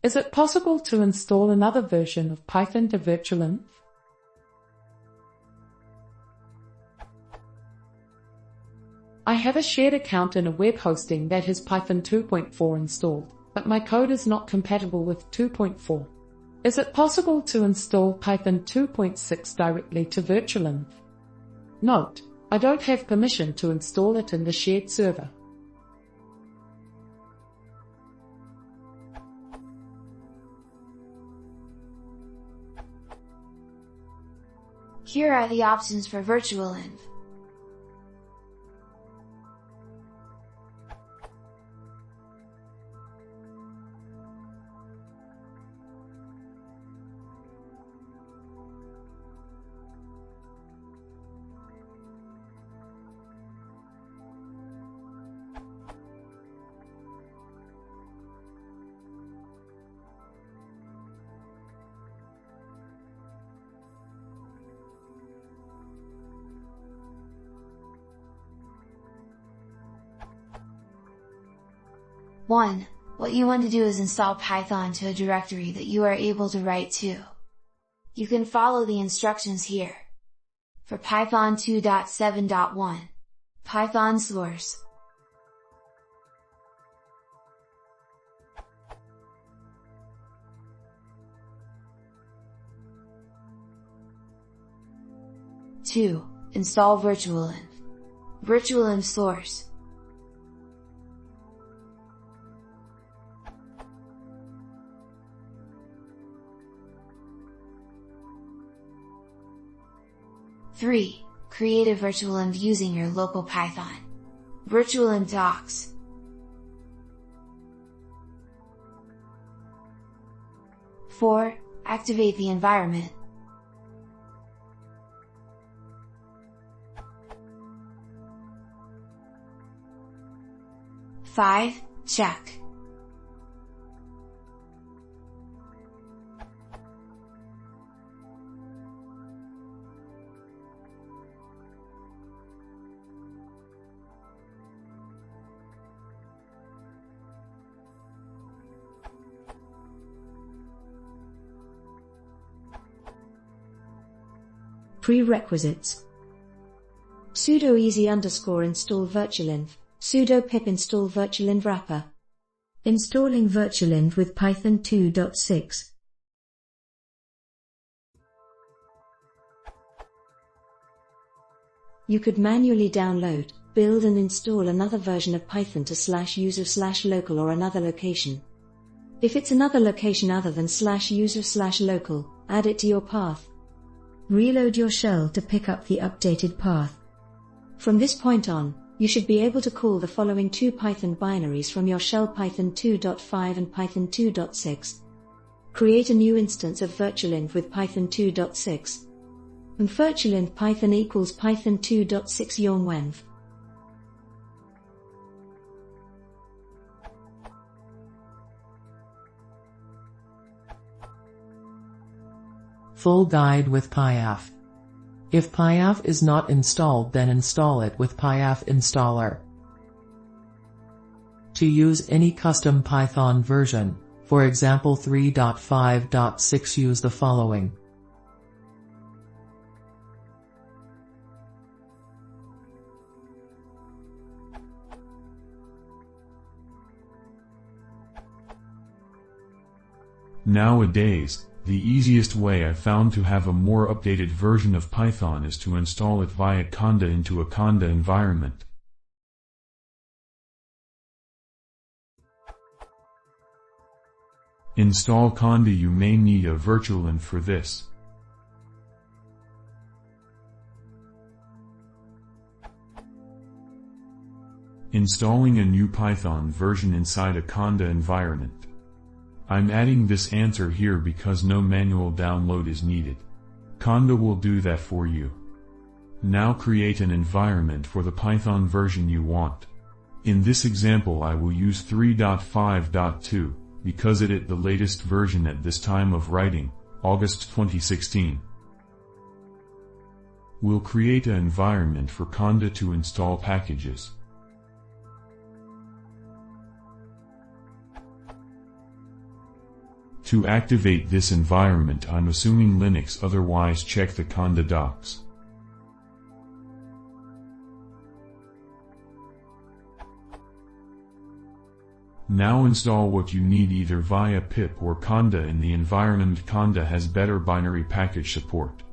Is it possible to install another version of Python to Virtualenv? I have a shared account in a web hosting that has Python 2.4 installed, but my code is not compatible with 2.4. Is it possible to install Python 2.6 directly to Virtualenv? Note: I don't have permission to install it in the shared server. Here are the options for Virtualenv. One, what you want to do is install Python to a directory that you are able to write to. You can follow the instructions here. For Python 2.7.1, Python source. Two, install Virtualenv. Virtualenv source. 3. Create a Virtualenv using your local Python. Virtualenv docs. 4. Activate the environment. 5. Check. Prerequisites: sudo easy _install virtualenv, sudo pip install virtualenv wrapper. Installing Virtualenv with Python 2.6. You could manually download, build and install another version of Python to /user/local or another location. If it's another location other than /user/local, add it to your path. Reload your shell to pick up the updated path. From this point on, you should be able to call the following two Python binaries from your shell: Python 2.5 and Python 2.6. Create a new instance of Virtualenv with Python 2.6. And Virtualenv Python equals Python 2.6 yonwenv. Full guide with pyaf. If pyaf is not installed, then install it with pyaf installer. To use any custom Python version, for example 3.5.6, use the following. Nowadays, the easiest way I've found to have a more updated version of Python is to install it via conda into a conda environment. Install conda. You may need a Virtualenv for this. Installing a new Python version inside a conda environment. I'm adding this answer here because no manual download is needed. Conda will do that for you. Now create an environment for the Python version you want. In this example I will use 3.5.2, because it is the latest version at this time of writing, August 2016. We'll create an environment for conda to install packages. To activate this environment, I'm assuming Linux, otherwise check the conda docs. Now install what you need either via pip or conda in the environment. Conda has better binary package support.